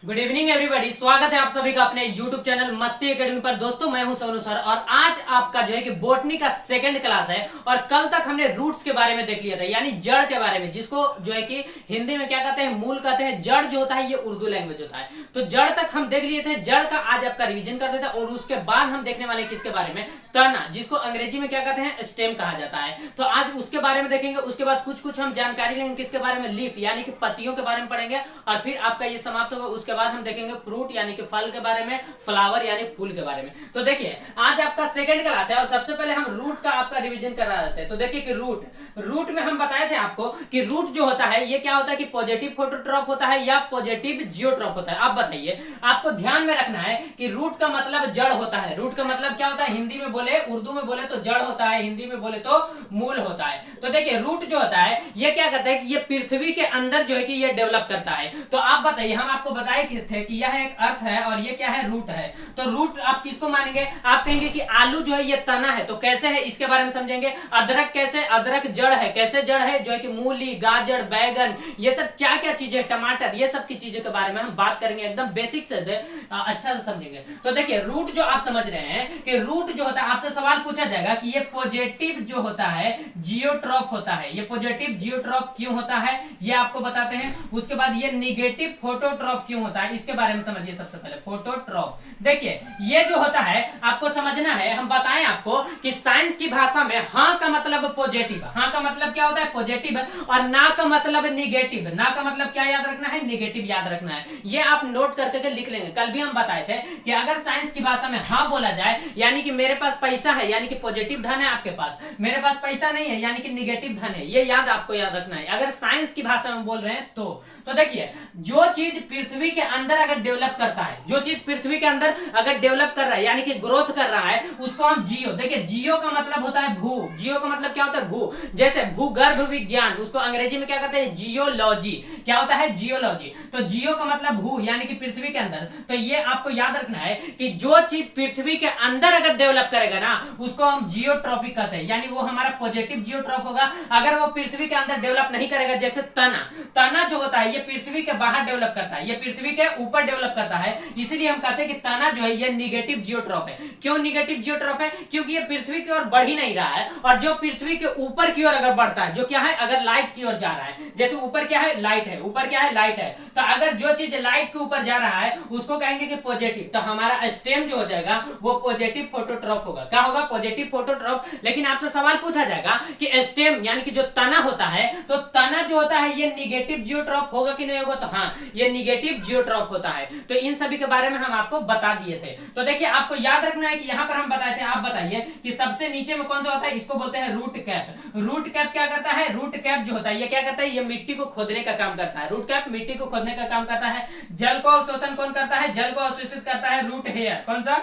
Good evening everybody, स्वागत है आप सभी का अपने यूट्यूब चैनल मस्ती एकेडमी पर। दोस्तों मैं हूं सोनू सर और आज आपका जो है कि बॉटनी का सेकंड क्लास है। और कल तक हमने रूट्स के बारे में देख लिया था, यानी जड़ के बारे में, जिसको जो है कि हिंदी में क्या कहते हैं, मूल कहते हैं। जड़ जो होता है ये उर्दू लैंग्वेज होता है। तो जड़ तक हम देख लिए थे, जड़ का आज आपका रिविजन कर देते हैं। और उसके बाद हम देखने वाले किसके बारे में, तना, जिसको अंग्रेजी में क्या कहते हैं, स्टेम कहा जाता है। तो आज उसके बारे में देखेंगे। उसके बाद कुछ हम जानकारी लेंगे किसके बारे में, लीफ यानी कि पत्तियों के बारे में पढ़ेंगे। और फिर आपका ये समाप्त होगा। उसके बाद हम देखेंगे फ्रूट यानी कि फल के बारे में, फ्लावर यानी फूल के बारे में। तो देखिए आज आपका सेकंड क्लास है और सबसे पहले हम रूट का आपका रिवीजन करा देते हैं। तो देखिए कि रूट में हम बताए थे आपको कि रूट जो होता है ये क्या होता है कि पॉजिटिव फोटोट्रॉप होता है या पॉजिटिव जियोट्रॉप होता है। आप बताइए, आपको ध्यान में रखना है कि रूट का मतलब जड़ होता है। रूट का मतलब क्या होता है, हिंदी में बोले, उर्दू में बोले तो जड़ होता है, हिंदी में बोले तो मूल होता है। तो देखिए रूट जो होता है ये क्या करता है कि ये पृथ्वी के अंदर जो है कि ये डेवलप करता है। तो आप बताइए, हम आपको बताए थे कि यह एक अर्थ है और ये क्या है, रूट है। तो रूट आप किसको मानेंगे, आप कहेंगे कि आलू जो है ये तना है। तो कैसे है इसके बारे में समझेंगे। अदरक कैसे, अदरक जड़ है। कैसे जड़ है, जो है कि मूली, गाजर, बैगन, ये सब क्या क्या चीजें, टमाटर, ये सब की चीजों के बारे में हम बात करेंगे। एकदम बेसिक से अच्छा से समझेंगे। तो देखिए रूट जो आप समझ रहे हैं कि रूट जो होता है, आपसे सवाल पूछा जाएगा कि ये पॉजिटिव जो होता है जियोट्रॉप होता है। ये पॉजिटिव जियोट्रॉप क्यों होता है ये आपको बताते हैं। उसके बाद ये निगेटिव फोटोट्रॉप क्यों होता है इसके बारे में समझिए। सबसे पहले फोटोट्रॉप, देखिए ये जो होता है आपको समझना है। हम बताएं आपको कि साइंस की भाषा में हाँ का मतलब पॉजिटिव, हाँ का मतलब क्या होता है, पॉजिटिव, और ना का मतलब निगेटिव। ना का मतलब क्या याद रखना है, निगेटिव याद रखना है। ये आप नोट करके लिख लेंगे। कल भी हम बताए थे कि अगर साइंस की भाषा में हाँ बोला जाए यानी कि मेरे पास पैसा है, यानी कि पॉजिटिव धन है आपके पास, मेरे पास पैसा नहीं है यानी कि निगेटिव धन है। ये याद आपको याद रखना है अगर साइंस की भाषा में बोल रहे हैं तो देखिए जो चीज पृथ्वी के अंदर अगर डेवलप करता है, जो चीज पृथ्वी के अंदर अगर डेवलप कर रहा है यानी कि ग्रोथ कर रहा है, उसको हम जियो, देखिए जियो का मतलब होता है भू। जियो का मतलब क्या होता है, भू। जैसे भूगर्भ विज्ञान, उसको अंग्रेजी में क्या कहते हैं, जियोलॉजी। क्या होता है, जियोलॉजी। तो जियो का मतलब भू यानी कि पृथ्वी के अंदर। तो ये आपको याद रखना है कि जो चीज पृथ्वी के अंदर अगर डेवलप करेगा ना, उसको हम जियोट्रॉपिक कहते हैं, यानी वो हमारा पॉजिटिव जियोट्रॉप होगा। अगर वो पृथ्वी के अंदर डेवलप नहीं करेगा, जैसे तना जो होता है ये पृथ्वी के बाहर डेवलप करता है, ये पृथ्वी के ऊपर डेवलप करता है। इसीलिए हम कहते हैं कि तना जो है ये निगेटिव जियोट्रॉप है। क्यों निगेटिव जियोट्रॉप है, क्योंकि ये पृथ्वी की ओर बढ़ ही नहीं रहा है। और जो पृथ्वी के ऊपर की ओर अगर बढ़ता है, जो क्या है, अगर लाइट की ओर जा रहा है, जैसे ऊपर क्या है, लाइट है, ऊपर क्या है, लाइट है। तो अगर जो चीज लाइट के ऊपर जा रहा है उसको कहेंगे कि पॉजिटिव। तो हमारा स्टेम जो हो जाएगा वो पॉजिटिव फोटोट्रॉप होगा। क्या होगा, पॉजिटिव फोटोट्रॉप। लेकिन आपसे सवाल पूछा जाएगा कि स्टेम यानी कि जो तना होता है, तो तना जो होता है ये निगेटिव जियोट्रॉप होगा कि नहीं होगा, तो हाँ ये निगेटिव जियोट्रॉप होता है। तो इन सभी के बारे में हम आपको बता दिए थे। तो देखिए आपको याद रखना है कि यहां पर हम बताए थे। आप बताइए कि सबसे नीचे में कौन सा होता है, इसको बोलते हैं रूट कैप। रूट कैप क्या करता है, रूट कैप जो होता है ये क्या करता है, ये मिट्टी को खोदने का काम करता है। रूट कैप मिट्टी को खोदने का काम करता है। जल को अवशोषण कौन करता है, जल को अवशोषित करता है रूट हेयर। कौन सा,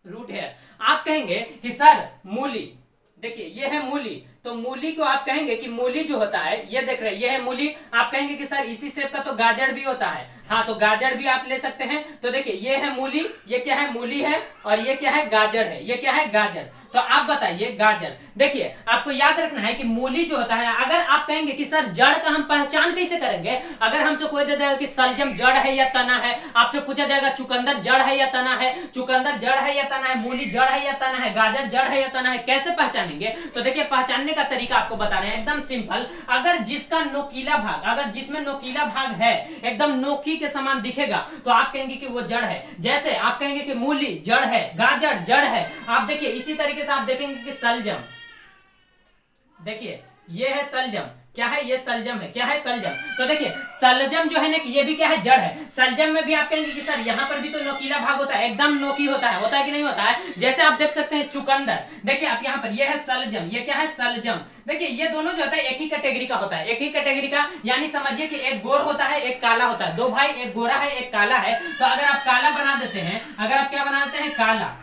रूट हेयर। आप कहेंगे कि सर मूली, देखिए ये है मूली, तो मूली को आप कहेंगे कि मूली जो होता है ये देख रहे हैं, ये है मूली। आप कहेंगे कि सर इसी शेप का तो गाजर भी होता है। हाँ तो गाजर भी आप ले सकते हैं। तो देखिए ये है मूली, ये क्या है, मूली है, और ये क्या है, गाजर है। ये क्या है, गाजर। तो आप बताइए गाजर। देखिए आपको याद रखना है कि मूली जो होता है, अगर आप कहेंगे कि सर जड़ का हम पहचान कैसे करेंगे, अगर हमसे कोई दे देगा कि सलजम जड़ है या तना है, आपसे पूछा जाएगा चुकंदर जड़ है या तना है, चुकंदर जड़ है या तना है, मूली जड़ है या तना है, गाजर जड़ है या तना है, कैसे पहचानेंगे। तो देखिए पहचानने का तरीका आपको बता रहे हैं, एकदम सिंपल। अगर जिसका नोकीला भाग, अगर जिसमें नोकीला भाग है, एकदम नोकी के समान दिखेगा, तो आप कहेंगे कि वो जड़ है। जैसे आप कहेंगे कि मूली जड़ है, गाजर जड़ है। आप देखिए इसी तरीके से आप देखेंगे कि सलजम, देखिए ये है सलजम। क्या है, ये सलजम है। क्या है, सलजम। तो देखिए सलजम जो है ना कि ये भी क्या है, जड़ है। सलजम में भी आप कहेंगे कि सर यहाँ पर भी तो नोकीला भाग होता है, एकदम नोकी होता है कि नहीं होता है। जैसे आप देख सकते हैं चुकंदर, देखिए आप यहाँ पर, ये है सलजम, ये क्या है, सलजम। देखिए ये दोनों जो होता है एक ही कैटेगरी का होता है, एक ही कैटेगरी का, यानी समझिए कि एक गोर होता है एक काला होता है। दो भाई, एक गोरा है एक काला है। तो अगर आप काला बना देते हैं, अगर आप क्या बना देते हैं, काला,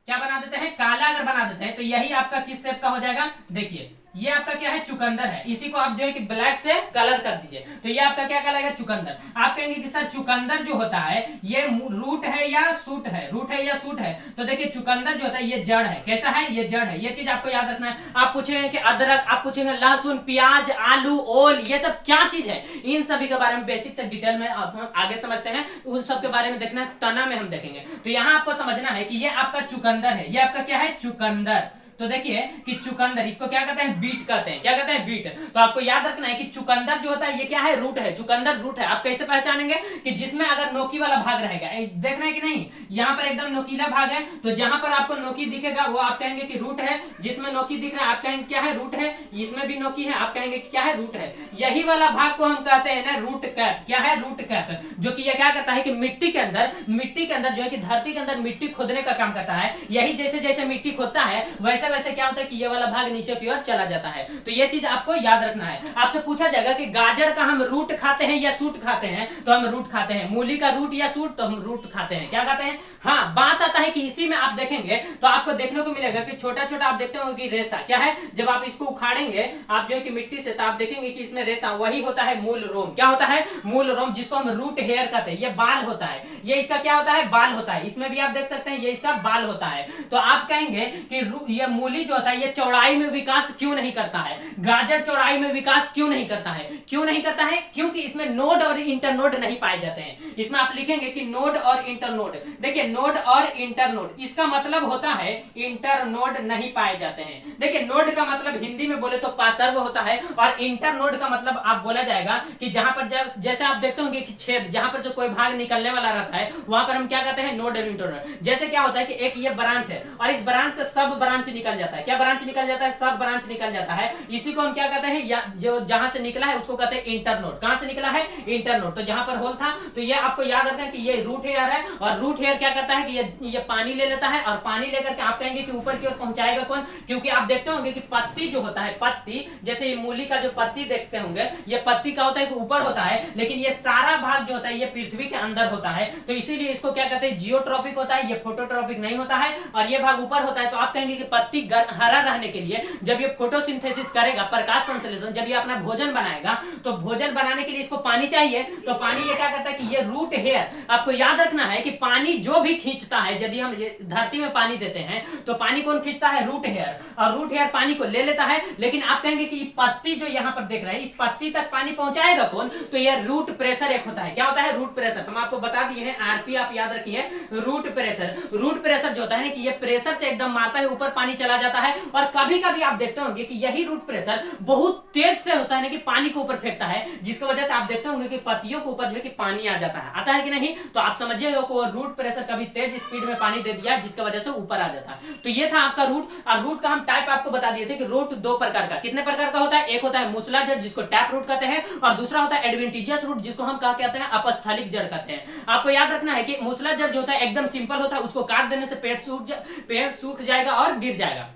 क्या बना देते हैं, काला अगर बना देते हैं, तो यही आपका किस शेप का हो जाएगा, देखिए ये आपका क्या है, चुकंदर है। इसी को आप जो है कि ब्लैक से कलर कर दीजिए, तो ये आपका क्या कहलाएगा, चुकंदर। आप कहेंगे कि सर चुकंदर जो होता है ये रूट है या सूट है, रूट है या सूट है? तो देखिए चुकंदर जो होता है ये जड़ है। कैसा है, ये जड़ है। ये चीज आपको याद रखना है। आप पूछेंगे कि अदरक, आप पूछेंगे लहसुन, प्याज, आलू, ओल, ये सब क्या चीज है, इन सभी के बारे में बेसिक से डिटेल में हम आगे समझते हैं। उन सब के बारे में देखना है, तना में हम देखेंगे। तो यहाँ आपको समझना है कि ये आपका चुकंदर है। ये आपका क्या है, चुकंदर। तो देखिए कि चुकंदर, इसको क्या कहते हैं, बीट कहते हैं। क्या कहते हैं, बीट। तो आपको याद रखना है कि चुकंदर जो होता है ये क्या है, रूट है। चुकंदर रूट है। आप कैसे पहचानेंगे कि जिसमें अगर नोकी वाला भाग रहेगा, देखना है कि नहीं, यहाँ पर एकदम नोकीला भाग है, तो जहां पर आपको नोकी दिखेगा वो आप कहेंगे कि रूट है। जिसमें नोकी दिख रहा है आप कहेंगे क्या है, रूट है। इसमें भी नोकी है, आप कहेंगे क्या है, रूट है। यही वाला भाग को हम कहते हैं ना रूट कैप। क्या है, रूट कैप, जो कि ये क्या करता है कि मिट्टी के अंदर जो है कि धरती के अंदर मिट्टी खोदने का काम करता है। यही जैसे जैसे मिट्टी खोदता है वैसे वैसे क्या होता है कि ये वाला भाग नीचे की ओर चला जाता है। तो ये चीज आपको याद रखना है। आपसे पूछा जाएगा कि गाजर का हम रूट खाते हैं या सूट खाते हैं, तो हम रूट खाते हैं। मूली का रूट या सूट, तो हम रूट खाते हैं। क्या खाते हैं? हाँ, बात आता है कि इसी में आप देखेंगे तो आपको देखने को मिलेगा कि छोटा छोटा आप देखते हो कि रेशा क्या है। जब आप इसको उखाड़ेंगे आप जो है कि मिट्टी से, तो आप देखेंगे कि इसमें रेशा, वही होता है मूल रोम। क्या होता है, मूल रोम, जिसको हम रूट हेयर कहते हैं। ये बाल होता है, ये इसका क्या होता है, बाल होता है। इसमें भी आप देख सकते हैं ये इसका बाल होता है। तो आप कहेंगे कि ये मूली जो होता है ये चौड़ाई में विकास क्यों नहीं करता है, गाजर चौड़ाई में विकास क्यों नहीं करता है? क्यों नहीं करता है? क्योंकि इसमें नोड और इंटरनोड नहीं पाए जाते हैं। इसमें आप लिखेंगे कि नोड और इंटरनोड। देखिए नोड और इंटरनोड, इसका मतलब होता है इंटरनोड नहीं पाए जाते हैं। देखिए नोड का मतलब हिंदी में बोले तो पार्श्व होता है, और इंटरनोड का मतलब आप बोला जाएगा कि जहां पर जैसे आप देखते होंगे कि छेद, जहां पर से कोई भाग निकलने वाला रहता है वहां पर हम क्या कहते हैं, नोड और इंटरनोड। जैसे क्या होता है कि एक ये ब्रांच है और इस ब्रांच से सब ब्रांच निकल जाता है। क्या ब्रांच निकल जाता है, सब ब्रांच निकल जाता है। इसी को हम क्या कहते हैं, या जो जहां से निकला है उसको कहते हैं इंटरनोड। कहां से निकला है, इंटरनोड। तो जहां पर होल था, तो ये आपको याद रखना है कि ये रूट हेयर है, और रूट हेयर क्या करता है कि ये पानी ले लेता है, और पानी लेकर के आप कहेंगे कि ऊपर की ओर पहुंचाएगा कौन? क्योंकि आप देखते होंगे कि पत्ती जो होता है, पत्ती, जैसे ये मूली का जो पत्ती देखते होंगे, ये पत्ती का होता है कि ऊपर होता है, लेकिन ये सारा भाग जो होता है ये पृथ्वी के अंदर होता है। तो इसीलिए इसको क्या कहते हैं, जियोट्रॉपिक होता है, ये फोटोट्रॉपिक नहीं होता है, और ये भाग ऊपर होता है। तो आप कहेंगे कि पत्ती हरा रहने के लिए जब ये फोटोसिंथेसिस करेगा, प्रकाश संश्लेषण, जब ये अपना भोजन बनाएगा, तो भोजन बनाने के लिए इसको पानी चाहिए। तो पानी ये क्या करता है कि ये रूट हेयर, आपको याद रखना है कि पानी जो भी खींचता है, यदि हम धरती में पानी देते हैं तो पानी कौन खींचता है, रूट हेयर, और रूट हेयर पानी को ले लेता है। लेकिन आप कहेंगे कि पत्ती जो यहाँ पर देख रहे हैं, इस पत्ती तक पानी पहुंचाएगा कौन? तो ये रूट प्रेशर एक होता है। क्या होता है, रूट प्रेशर। हम आपको बता दिए हैं, आरपी आप याद रखिए, रूट प्रेशर। रूट प्रेशर जो होता है ना कि ये प्रेशर से एकदम मारता है, ऊपर पानी चला जाता है। और कभी कभी आप देखते होंगे कि यही रूट प्रेशर बहुत तेज से होता है ना कि पानी को ऊपर फेंकता है, जिसकी वजह से आप देखते होंगे कि पत्तियों के ऊपर जो है कि पानी आ जाता है। आता है कि नहीं? तो आप समझिएगा कि रूट प्रेशर कभी तेज स्पीड में पानी दे दिया जिसकी वजह से ऊपर आ जाता है। तो ये था आपका रूट। और रूट का हम टाइप आपको बता दिए थे कि रूट दो प्रकार का, कितने प्रकार का होता है? एक होता है मूसला जड़, जिसको टैप रूट कहते हैं, और दूसरा होता है एडवेंटिजियस रूट, जिसको हम क्या कहते हैं, अपस्थलिक जड़ कहते हैं। आपको याद रखना है कि मूसला जड़ जो होता है एकदम सिंपल होता है, उसको काट देने से पेड़ सूख जाएगा और गिर जाएगा।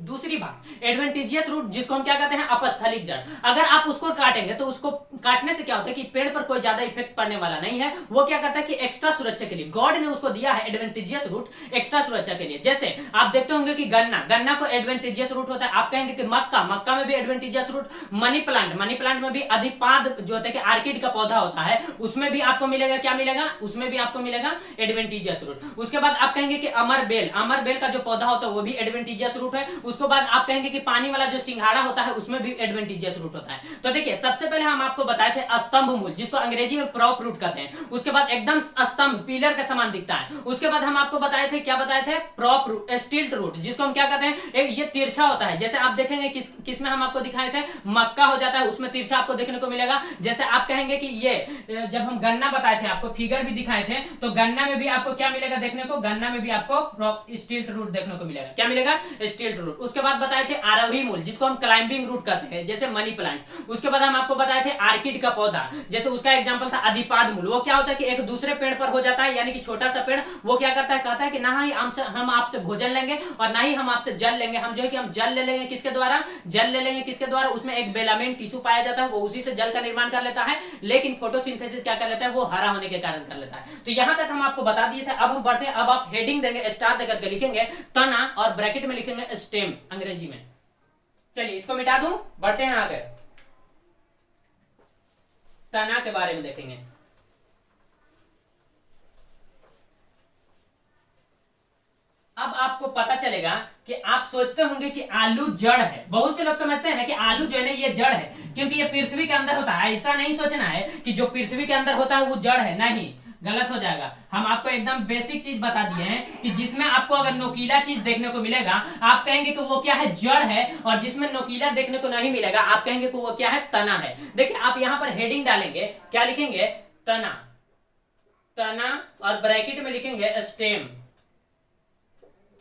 दूसरी बात एडवेंटिजियस रूट, जिसको हम क्या कहते हैं, अपस्थलिक जड़। अगर आप उसको काटेंगे तो उसको काटने से क्या होता है कि पेड़ पर कोई ज्यादा इफेक्ट पड़ने वाला नहीं है। वो क्या करता है कि एक्स्ट्रा सुरक्षा के लिए गॉड ने उसको दिया है एडवेंटिजियस रूट, एक्स्ट्रा सुरक्षा के लिए। जैसे आप देखते होंगे कि गन्ना को एडवेंटिजियस रूट होता है। आप कहेंगे कि मक्का में भी एडवेंटिजियस रूट। मनी प्लांट में भी अधिपाद जो होता है कि आर्किड का पौधा होता है, उसमें भी आपको मिलेगा, क्या मिलेगा, उसमें भी आपको मिलेगा एडवेंटिजियस रूट। उसके बाद आप कहेंगे कि अमर बेल का जो पौधा होता है वो भी एडवेंटिजियस रूट है। उसके बाद आप कहेंगे कि पानी वाला जो सिंघाड़ा होता है उसमें भी एडवेंटिजियस रूट होता है। तो देखिए सबसे पहले हम आपको बताए थे स्तंभ मूल, जिसको अंग्रेजी में प्रॉप रूट कहते हैं। उसके बाद एकदम स्तंभ पिलर के समान दिखता है। उसके बाद हम आपको बताए थे, क्या बताए थे, प्रॉप रूट, स्टिल्ट रूट, जिसको हम क्या कहते हैं, एक ये तिरछा होता है। जैसे आप देखेंगे किसमें हम आपको दिखाए थे, मक्का हो जाता है, उसमें तिरछा आपको देखने को मिलेगा। जैसे आप कहेंगे कि ये जब हम गन्ना बताए थे, आपको फिगर भी दिखाए थे, तो गन्ना में भी आपको क्या मिलेगा देखने को, गन्ना में भी आपको स्टिल्ट रूट देखने को मिलेगा। क्या मिलेगा, स्टिल्ट रूट। उसके बाद बताए थे आरोही मूल, जिसको हम क्लाइंबिंग रूट कहते हैं, जैसे मनी प्लांट। उसके बाद हम आपको बताए थे आर्किड का पौधा, जैसे उसका एग्जांपल था अधिपाद मूल। वो क्या होता है कि एक दूसरे पेड़ पर हो जाता है, यानी कि छोटा सा पेड़, वो क्या करता है, कहता है कि ना ही हम आपसे भोजन लेंगे और ना ही हम आपसे जल लेंगे। हम जो है कि हम जल ले लेंगे, किसके द्वारा, जल ले लेंगे किसके द्वारा, उसमें एक बेलामेन टिश्यू पाया जाता है, वो उसी से जल का निर्माण कर लेता है। लेकिन फोटोसिंथेसिस क्या कर लेता है, वो हरा होने के कारण कर लेता है। तो यहां तक हम आपको बता दिए थे। अब हम बढ़ते हैं, अब आप हेडिंग देंगे, स्टार देकर के लिखेंगे तना, और ब्रैकेट में लिखेंगे स्टेम अंग्रेजी में। चलिए इसको मिटा दूं, बढ़ते हैं आगे। तना के बारे में देखेंगे। अब आपको पता चलेगा कि आप सोचते होंगे कि आलू जड़ है। बहुत से लोग समझते हैं ना कि आलू जो है ना ये जड़ है, क्योंकि ये पृथ्वी के अंदर होता है। ऐसा नहीं सोचना है कि जो पृथ्वी के अंदर होता है वो जड़ है, नहीं, गलत हो जाएगा। हम आपको एकदम बेसिक चीज बता दिए हैं कि जिसमें आपको अगर नोकीला चीज देखने को मिलेगा आप कहेंगे कि वो क्या है, जड़ है, और जिसमें नोकीला देखने को नहीं मिलेगा आप कहेंगे कि वो क्या है, तना है। देखिए आप यहां पर हेडिंग डालेंगे, क्या लिखेंगे, तना, तना, और ब्रैकेट में लिखेंगे स्टेम।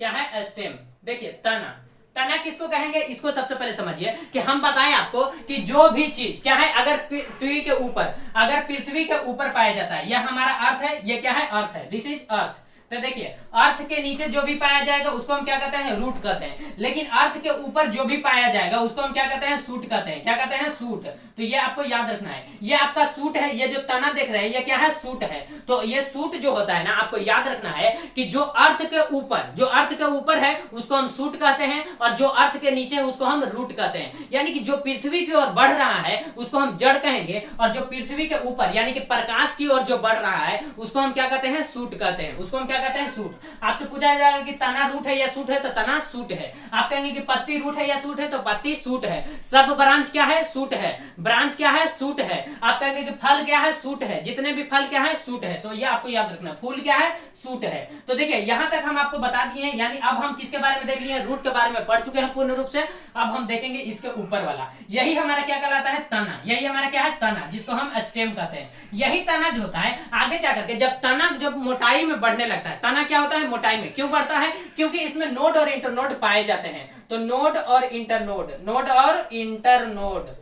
क्या है, स्टेम। देखिए तना, तना किसको कहेंगे, इसको सबसे पहले समझिए कि हम बताएं आपको कि जो भी चीज क्या है, अगर पृथ्वी के ऊपर, अगर पृथ्वी के ऊपर पाया जाता है, यह हमारा अर्थ है, ये क्या है, अर्थ है, दिस इज अर्थ। तो देखिए अर्थ के नीचे जो भी पाया जाएगा उसको हम क्या कहते हैं, रूट कहते हैं। लेकिन अर्थ के ऊपर जो भी पाया जाएगा उसको हम क्या कहते हैं, सूट कहते हैं। क्या कहते हैं, सूट। तो ये आपको याद रखना है, ये आपका सूट है। ये जो तना देख रहे हैं ये क्या है, सूट है। तो ये सूट जो होता है ना, आपको याद रखना है कि जो अर्थ के ऊपर, जो अर्थ के ऊपर है उसको हम सूट कहते हैं, और जो अर्थ के नीचे उसको हम रूट कहते हैं। यानी कि जो पृथ्वी की ओर बढ़ रहा है उसको हम जड़ कहेंगे, और जो पृथ्वी के ऊपर यानी कि प्रकाश की ओर जो बढ़ रहा है उसको हम क्या कहते हैं, सूट कहते हैं। उसको हम क्या कहते हैं, सूट। आपसे पूछा जाएगा कि तना रूट है या सूट है, तो तना सूट है। आप कहेंगे कि पत्ती रूट है या सूट है, तो पत्ती सूट है। सब ब्रांच क्या है, सूट है। ब्रांच क्या है, सूट है। आप कहेंगे कि फल क्या है, सूट है। जितने भी फल क्या है, सूट है। तो ये आपको याद रखना, फूल क्या है, सूट है। तो देखिए यहां तक हम आपको बता दिए हैं, यानी अब हम किसके बारे में देख लिए, रूट के बारे में पढ़ चुके हैं पूर्ण रूप से। अब हम देखेंगे इसके ऊपर वाला, यही हमारा क्या कहलाता है, तना। यही हमारा क्या है, तना, जिसको हम स्टेम कहते हैं। यही तना जो होता है आगे जाकर के जब तना जब मोटाई में बढ़ने लगता है, तना क्या होता है, मोटाई में क्यों बढ़ता है, क्योंकि इसमें नोड और इंटरनोड पाए जाते हैं। तो नोड और इंटरनोड, नोड और इंटरनोड,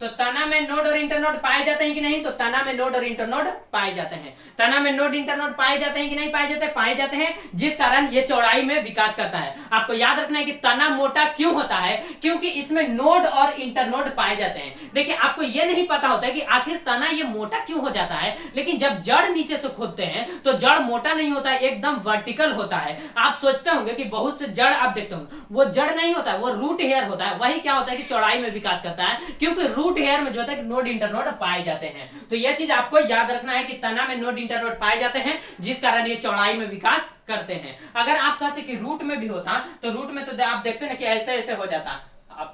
तो तना में नोड और इंटरनोड पाए जाते हैं कि नहीं, तो तना में नोड और इंटरनोड पाए जाते हैं। तना में नोड इंटरनोड पाए जाते हैं कि नहीं पाए जाते, पाए जाते हैं, जिस कारण ये चौड़ाई में विकास करता है। आपको याद रखना है कि तना मोटा क्यों होता है, क्योंकि इसमें नोड और इंटरनोड पाए जाते हैं। देखिए आपको ये नहीं पता होता है कि आखिर तना ये मोटा क्यों हो जाता है, लेकिन जब जड़ नीचे से खोदते हैं तो जड़ मोटा नहीं होता है, एकदम वर्टिकल होता है। आप सोचते होंगे कि बहुत से जड़ आप देखते होंगे, वो जड़ नहीं होता है, वो रूट हेयर होता है। वही क्या होता है कि चौड़ाई में विकास करता है, क्योंकि रूट हेयर में जो होता है कि नोड इंटरनोड पाए जाते हैं। तो यह चीज आपको याद रखना है कि तना में नोड इंटरनोड पाए जाते हैं, जिस कारण ये चौड़ाई में विकास करते हैं। अगर आप कहते कि रूट में भी होता, तो रूट में तो आप देखते ना कि ऐसे ऐसे हो जाता, आप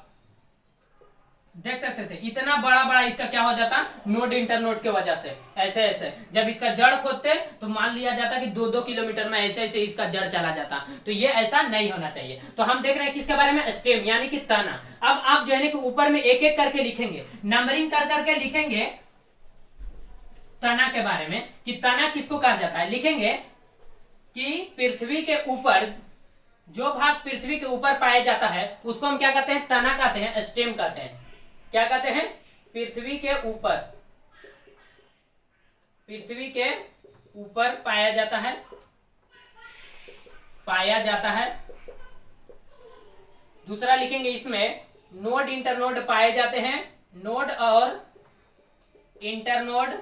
देख सकते थे, इतना बड़ा बड़ा इसका क्या हो जाता, नोड इंटरनोड की वजह से ऐसे ऐसे। जब इसका जड़ खोदते तो मान लिया जाता कि 2-2 किलोमीटर में ऐसे ऐसे इसका जड़ चला जाता। तो ये ऐसा नहीं होना चाहिए। तो हम देख रहे हैं किसके बारे में, स्टेम यानी कि तना। अब आप जो है कि ऊपर में एक एक करके लिखेंगे, नंबरिंग कर करके लिखेंगे तना के बारे में कि तना किसको कहा जाता है। लिखेंगे कि पृथ्वी के ऊपर जो भाग पृथ्वी के ऊपर पाया जाता है उसको हम क्या कहते हैं, तना कहते हैं, स्टेम कहते हैं। क्या कहते हैं, पृथ्वी के ऊपर, पृथ्वी के ऊपर पाया जाता है, पाया जाता है। दूसरा लिखेंगे इसमें नोड इंटरनोड पाए जाते हैं, नोड और इंटरनोड,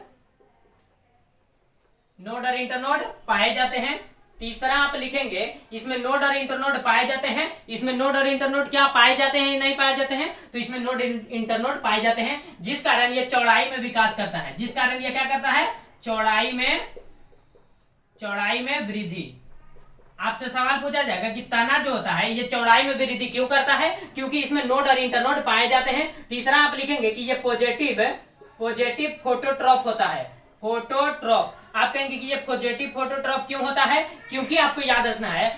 नोड और इंटरनोड पाए जाते हैं। तीसरा आप लिखेंगे इसमें नोड और इंटरनोड पाए जाते हैं। इसमें नोड और इंटरनोड क्या पाए जाते हैं, नहीं पाए जाते हैं, तो इसमें नोड इंटरनोड पाए जाते हैं, जिस कारण ये चौड़ाई में विकास करता है, जिस कारण ये क्या करता है, चौड़ाई में वृद्धि। आपसे सवाल पूछा जाएगा कि तना जो होता है ये चौड़ाई में वृद्धि क्यों करता है, क्योंकि इसमें नोड और इंटरनोड पाए जाते हैं। तीसरा आप लिखेंगे कि ये पॉजिटिव फोटोट्रॉप होता है, फोटोट्रॉप। आप कहेंगे कि ये पॉजिटिव फोटोट्रॉप क्यों होता है, क्योंकि आपको याद रखना है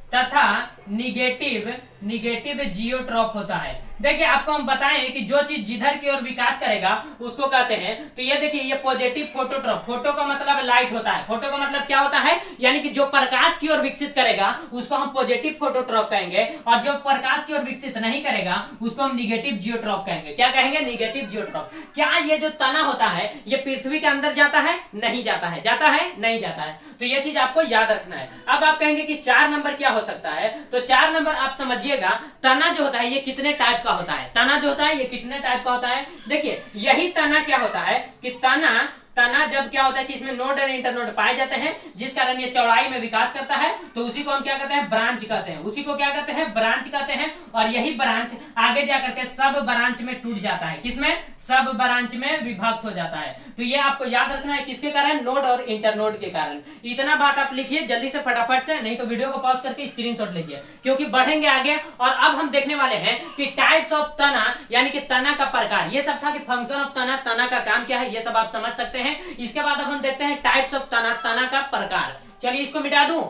तथा निगेटिव जियोट्रॉप होता है। देखिए आपको हम बताएं कि जो चीज जिधर की ओर विकास करेगा उसको कहते हैं। तो ये देखिए ये पॉजिटिव फोटोट्रॉप, फोटो का मतलब लाइट होता है, फोटो का मतलब क्या होता है, यानी कि जो प्रकाश की ओर विकसित करेगा उसको हम पॉजिटिव फोटोट्रॉप कहेंगे, और जो प्रकाश की ओर विकसित नहीं करेगा उसको हम निगेटिव जियोट्रॉप कहेंगे। क्या कहेंगे, निगेटिव जियोट्रॉप। क्या ये जो तना होता है ये पृथ्वी के अंदर जाता है, नहीं जाता है, जाता है, नहीं जाता है। तो ये चीज आपको याद रखना है। अब आप कहेंगे कि 4 नंबर क्या हो सकता है, तो 4 नंबर आप समझिएगा तना जो होता है ये कितने टाइप का होता है। तना जो होता है ये कितने टाइप का होता है, देखिए यही तना क्या होता है कि तना तना जब क्या होता है कि इसमें नोड और इंटरनोड पाए जाते हैं, जिस कारण ये चौड़ाई में विकास करता है, तो उसी को हम क्या कहते हैं, ब्रांच कहते हैं। उसी को क्या कहते हैं, ब्रांच कहते हैं। और यही ब्रांच आगे जाकर के सब ब्रांच में टूट जाता है। किसमें, सब ब्रांच में विभक्त हो जाता है। तो ये आपको याद रखना है, किसके कारण, नोड और इंटरनोड के कारण। इतना बात आप लिखिए जल्दी से फटाफट से, नहीं तो वीडियो को पॉज करके स्क्रीनशॉट लीजिए, क्योंकि बढ़ेंगे आगे। और अब हम देखने वाले हैं कि टाइप्स ऑफ तना, यानी कि तना का प्रकार। ये सब था कि फंक्शन ऑफ तना, तना का काम क्या है, ये सब आप समझ सकते हैं। इसके बाद अब हम देखते हैं टाइप्स ऑफ तना, तना का प्रकार। चलिए इसको मिटा दूं,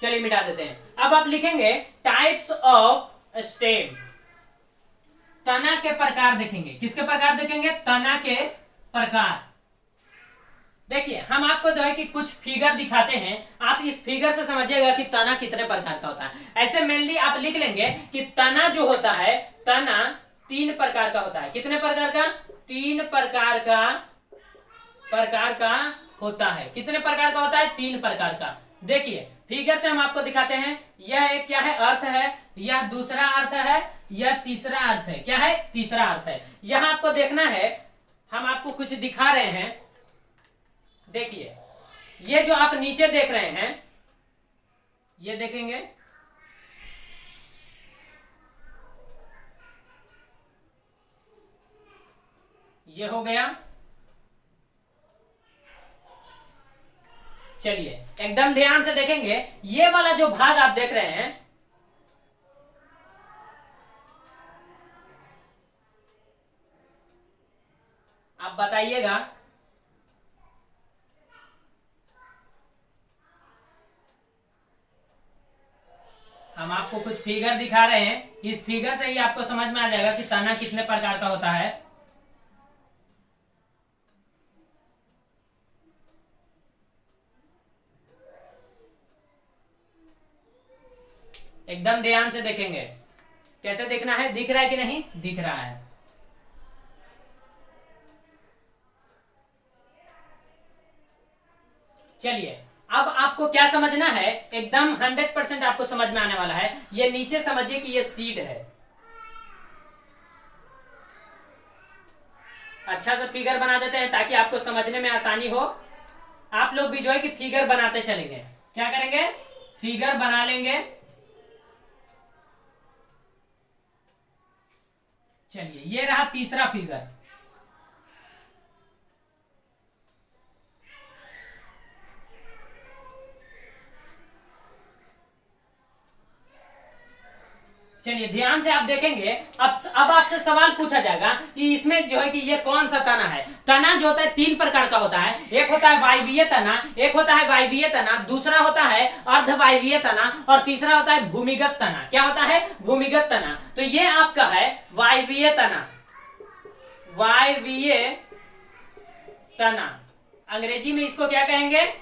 चलिए मिटा देते हैं। अब आप लिखेंगे टाइप्स ऑफ स्टेम, तना के प्रकार देखेंगे। किसके प्रकार देखेंगे, तना के प्रकार। देखिए हम आपको जो है कि कुछ फिगर दिखाते हैं, आप इस फिगर से समझिएगा कि तना कितने प्रकार का होता है। ऐसे मेनली आप लिख लेंगे कि तना जो होता है, तना 3 प्रकार का होता है। कितने प्रकार का, 3 प्रकार का होता है। कितने प्रकार का होता है, 3 प्रकार का। देखिए फिगर से हम आपको दिखाते हैं। यह एक क्या है, अर्थ है, यह दूसरा अर्थ है, यह तीसरा अर्थ है। क्या है, तीसरा अर्थ है। यहां आपको देखना है, हम आपको कुछ दिखा रहे हैं। देखिए ये जो आप नीचे देख रहे हैं, ये देखेंगे, ये हो गया। चलिए एकदम ध्यान से देखेंगे, ये वाला जो भाग आप देख रहे हैं, आप बताइएगा। हम आपको कुछ फिगर दिखा रहे हैं, इस फिगर से ही आपको समझ में आ जाएगा कि तना कितने प्रकार का होता है। एकदम ध्यान से देखेंगे। कैसे देखना है, दिख रहा है कि नहीं, दिख रहा है। चलिए अब आपको क्या समझना है, एकदम 100% आपको समझ में आने वाला है। ये नीचे समझिए कि ये सीड है। अच्छा सा फिगर बना देते हैं ताकि आपको समझने में आसानी हो। आप लोग भी जो है कि फिगर बनाते चलेंगे। क्या करेंगे, फिगर बना लेंगे। चलिए ये रहा तीसरा फिगर। चलिए ध्यान से आप देखेंगे। अब आपसे सवाल पूछा जाएगा कि इसमें जो है कि ये कौन सा तना है। तना जो होता है 3 प्रकार का होता है। एक होता है वायवीय तना, एक होता है वायवीय तना, दूसरा होता है अर्धवायवीय तना, और तीसरा होता है भूमिगत तना। क्या होता है, भूमिगत तना। तो ये आपका है वायवीय तना। वायवीय तना, अंग्रेजी में इसको क्या कहेंगे,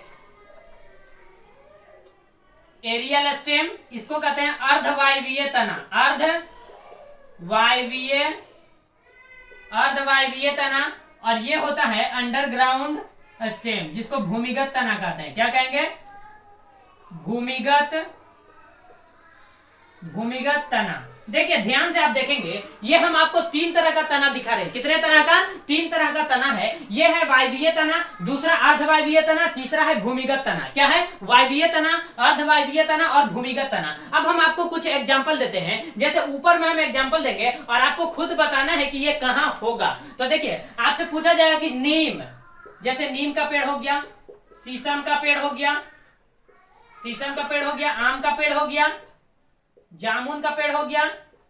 एरियल स्टेम। इसको कहते हैं अर्धवायवीय तना, अर्धवायवीय तना। और ये होता है अंडरग्राउंड स्टेम, जिसको भूमिगत तना कहते हैं। क्या कहेंगे, भूमिगत तना। देखिए ध्यान से आप देखेंगे, ये हम आपको 3 तरह का तना दिखा रहे हैं। कितने तरह का, 3 तरह का तना है। ये है वायवीय तना, दूसरा अर्धवायवीय तना, तीसरा है भूमिगत तना। क्या है, वायवीय तना, अर्धवायवीय तना और भूमिगत तना। अब हम आपको कुछ एग्जांपल देते हैं। जैसे ऊपर में हम एग्जांपल देंगे और आपको खुद बताना है कि ये कहां होगा। तो देखिए आपसे पूछा जाएगा कि नीम, जैसे नीम का पेड़ हो गया, शीशम का पेड़ हो गया, आम का पेड़ हो गया, जामुन का पेड़ हो गया,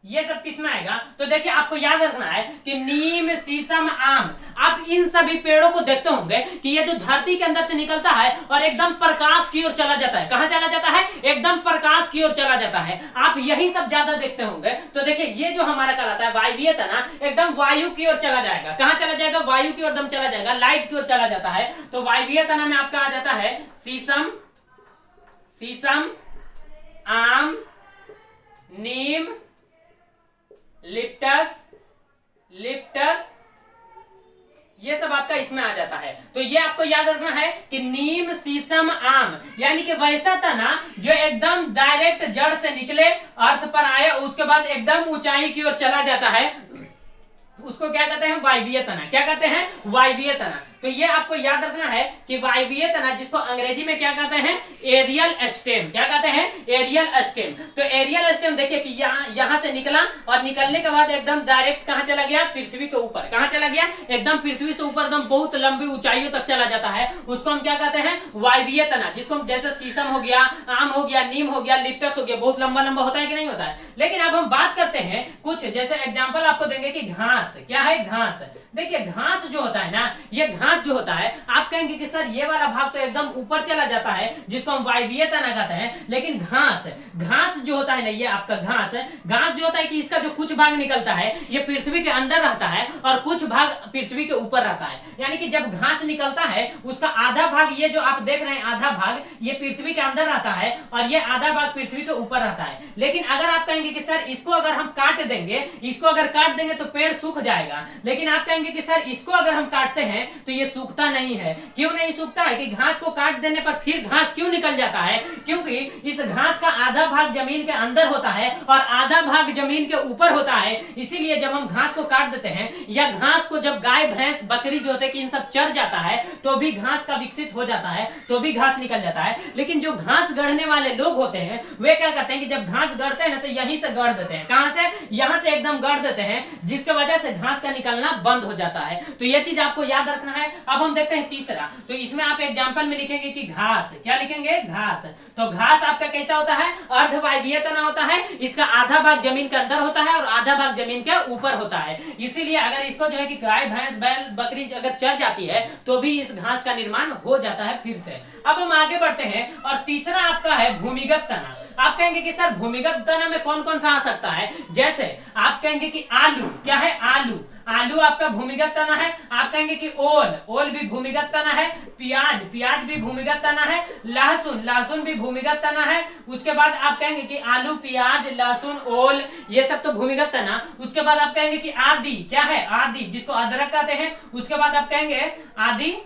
ये सब किस में आएगा। तो देखिए आपको याद रखना है कि नीम, शीशम, आम, आप इन सभी पेड़ों को देखते होंगे कि ये जो धरती के अंदर से निकलता है और एकदम प्रकाश की ओर चला जाता है। कहां चला जाता है, एकदम प्रकाश की ओर चला जाता है। आप यही सब ज्यादा देखते होंगे। तो देखिए ये जो हमारा कहलाता है वायवीय तना, एकदम वायु की ओर चला जाएगा। कहां चला जाएगा, वायु की ओर एकदम चला जाएगा, लाइट की ओर चला जाता है। तो वायवीय तना में आपका आ जाता है शीशम, आम, नीम, लिप्टस, ये सब आपका इसमें आ जाता है। तो ये आपको याद रखना है कि नीम, शीशम, आम, यानी कि वैसा तना जो एकदम डायरेक्ट जड़ से निकले, अर्थ पर आए, उसके बाद एकदम ऊंचाई की ओर चला जाता है, उसको क्या कहते हैं, वायवीय तना। क्या कहते हैं, वायवीय तना। तो ये आपको याद रखना है कि वायवीय तना, जिसको अंग्रेजी में क्या कहते हैं, एरियल स्टेम, क्या कहते हैं, एरियल स्टेम। तो एरियल स्टेम देखिए कि यहां से निकला और निकलने के बाद एकदम डायरेक्ट कहां चला गया, पृथ्वी के ऊपर। कहां चला गया, एकदम पृथ्वी से ऊपर, एकदम बहुत लंबी ऊंचाइयों तक चला जाता है। उसको हम क्या कहते हैं, वायवीय तना, जिसको हम जैसे शीशम हो गया, आम हो गया, नीम हो गया, लिप्टस हो गया, बहुत लंबा लंबा होता है कि नहीं होता है। लेकिन अब हम बात करते हैं कुछ, जैसे एग्जांपल आपको देंगे कि घास, क्या है, घास। देखिए घास जो होता है ना, ये घास जो होता है, आप कहेंगे कि सर ये वाला भाग तो एकदम ऊपर चला जाता है, जिसको हम वायवीय तना कहते हैं। लेकिन घास जो होता है ना, ये आपका घास जो होता है कि इसका जो कुछ भाग निकलता है ये पृथ्वी के अंदर रहता है और कुछ भाग पृथ्वी के ऊपर रहता है। यानी कि जब घास निकलता है उसका आधा भाग, ये जो आप देख रहे हैं आधा भाग, ये पृथ्वी के अंदर रहता है और ये आधा भाग पृथ्वी के ऊपर रहता है। लेकिन अगर आप कहेंगे कि सर इसको अगर हम काट देंगे, तो पेड़ सूख जाएगा। लेकिन आप कहेंगे कि सर इसको अगर हम काटते हैं तो ये सूखता नहीं है। क्यों नहीं सूखता है, कि घास को काट देने पर फिर घास क्यों निकल जाता है, क्योंकि इस घास का आधा भाग जमीन के अंदर होता है और आधा भाग जमीन के ऊपर होता है। इसीलिए जब हम घास को काट देते हैं, या घास को जब गाय भैंस बकरी जो होते हैं कि इन सब चर जाता है, तो भी घास का विकसित हो जाता है, तो भी घास निकल जाता है। लेकिन जो घास गढ़ने वाले लोग होते हैं वे क्या करते हैं कि जब घास गढ़ते हैं ना, तो यहीं से गढ़ देते हैं। कहां से, यहां से एकदम गढ़ देते हैं, जिसके वजह से घास का निकलना बंद हो जाता है। तो यह चीज आपको याद रखना है। अब हम देखते हैं तीसरा। तो इसमें आप एग्जांपल में लिखेंगे कि घास, क्या लिखेंगे, घास। तो घास आपका कैसा होता है, अर्धवायवीय तना होता है। इसका आधा भाग जमीन के अंदर होता है और आधा भाग जमीन के ऊपर होता है। इसीलिए अगर इसको जो है कि गाय भैंस बैल बकरी अगर चर जाती है तो भी इस घास का निर्माण हो जाता है फिर से। अब हम आगे बढ़ते हैं और तीसरा आपका है भूमिगत तना। आप कहेंगे कि सर भूमिगत तना में कौन कौन सा आ सकता है, जैसे आप कहेंगे कि आलू, क्या है, आलू आपका भूमिगत तना है। आप कहेंगे कि ओल भी भूमिगत तना है। प्याज भी भूमिगत तना है। लहसुन भी भूमिगत तना है। उसके बाद आप कहेंगे कि आलू, प्याज, लहसुन, ओल, ये सब तो भूमिगत तना। उसके बाद आप कहेंगे कि आदि, क्या है, आदि, जिसको अदरक कहते हैं। उसके बाद आप कहेंगे आदि,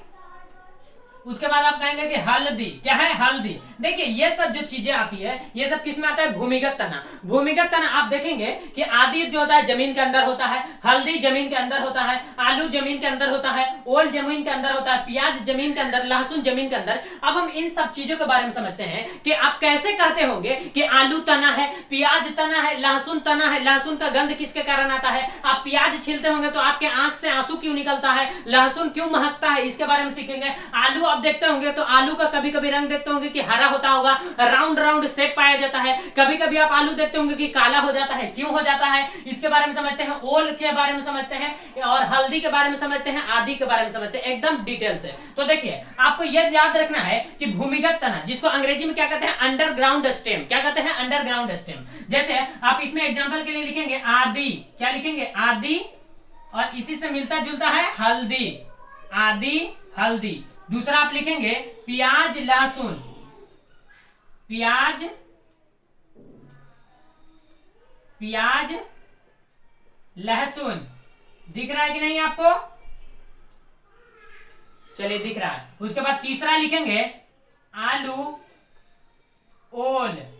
उसके बाद आप कहेंगे कि हल्दी, क्या है, हल्दी। देखिए ये सब जो चीजें आती है ये सब किसमें आता है, भूमिगत तना। भूमिगत तना आप देखेंगे कि आदि जो होता है जमीन के अंदर होता है, हल्दी जमीन के अंदर होता है, आलू जमीन के अंदर होता है, ओल जमीन के अंदर होता है, प्याज जमीन के अंदर, लहसुन जमीन के अंदर। अब हम इन सब चीजों के बारे में समझते हैं कि आप कैसे कहते होंगे कि आलू तना है, प्याज तना है, लहसुन तना है। लहसुन का गंध किसके कारण आता है, आप प्याज छीलते होंगे तो आपके आंख से आंसू क्यों निकलता है, लहसुन क्यों महकता है, इसके बारे में सीखेंगे। आलू आप देखते होंगे तो आलू का कभी कभी रंग देखते होंगे कि हरा होता होगा, राउंड शेप पाया जाता है। कभी कभी आप आलू देखते होंगे कि काला हो जाता है, क्यों हो जाता है, इसके बारे में समझते हैं। ओल के बारे में समझते हैं और हल्दी के बारे में समझते हैं, आदि के बारे में समझते हैं एकदम डिटेल से। तो देखिए आपको यह याद रखना है कि भूमिगत तना, जिसको अंग्रेजी में क्या कहते हैं, अंडरग्राउंड स्टेम, क्या कहते हैं, अंडरग्राउंड स्टेम। जैसे आप इसमें एग्जांपल के लिए लिखेंगे आदि, क्या लिखेंगे, आदि, और इसी से मिलता जुलता है हल्दी, आदि, हल्दी। दूसरा आप लिखेंगे प्याज, लहसुन, प्याज, लहसुन। दिख रहा है कि नहीं आपको, चलिए दिख रहा है। उसके बाद तीसरा लिखेंगे आलू, और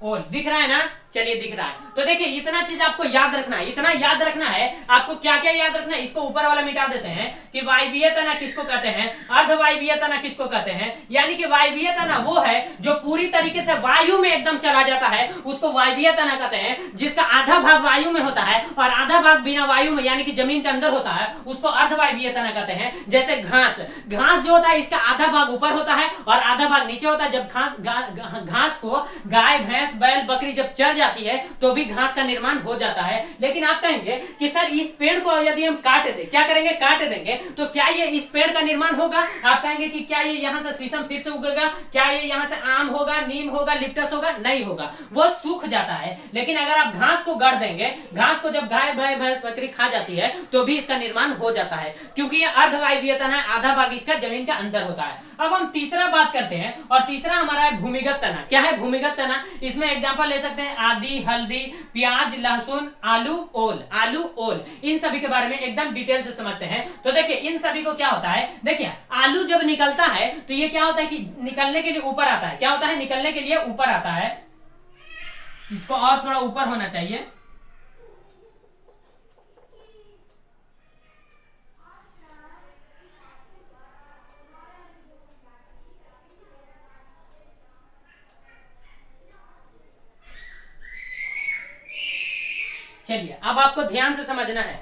ओल। दिख रहा है ना, चलिए दिख रहा है। तो देखिए इतना चीज आपको याद रखना है, इतना याद रखना है आपको। क्या क्या याद रखना है, इसको ऊपर वाला मिटा देते हैं कि वायवीय तना किसको कहते हैं, अर्धवायवीय तना किसको कहते हैं। यानी कि वायवीय तना वो है जो पूरी तरीके से वायु में एकदम चला जाता है, उसको वायवीय तना कहते हैं। जिसका आधा भाग वायु में होता है और आधा भाग बिना वायु में यानी कि जमीन के अंदर होता है, उसको अर्धवायवीय तना कहते हैं। जैसे घास जो होता है इसका आधा भाग ऊपर होता है और आधा भाग नीचे होता है। जब घास को गाय भैंस बैल बकरी जब चर जाती है तो भी घास का निर्माण हो जाता है। लेकिन आप कहेंगे कि सर इस पेड़ को यदि हम काट दें, क्या करेंगे, काट देंगे तो क्या ये इस पेड़ का निर्माण होगा। आप कहेंगे कि क्या ये यहाँ से शीशम फिर से उगेगा, क्या ये यहाँ से आम होगा, नीम होगा, लिप्टस होगा, नहीं होगा, वो सूख जाता है। लेकिन अगर आप घास को गढ़ देंगे, घास को जब गाय भैंस बकरी खा जाती है तो भी इसका निर्माण हो जाता है, क्योंकि ये अर्धवायवीय तना है, आधा भाग इसका जमीन के अंदर होता है। अब हम तीसरा बात करते हैं और तीसरा हमारा है भूमिगत तना। क्या है भूमिगत तना, इसमें एग्जांपल ले सकते हैं आदि, हल्दी, प्याज, लहसुन, आलू, ओल। इन सभी के बारे में एकदम डिटेल से समझते हैं। तो देखिए इन सभी को क्या होता है, देखिए आलू जब निकलता है तो ये क्या होता है कि निकलने के लिए ऊपर आता है। क्या होता है, निकलने के लिए ऊपर आता है। इसको और थोड़ा ऊपर होना चाहिए। चलिए अब आपको ध्यान से समझना है।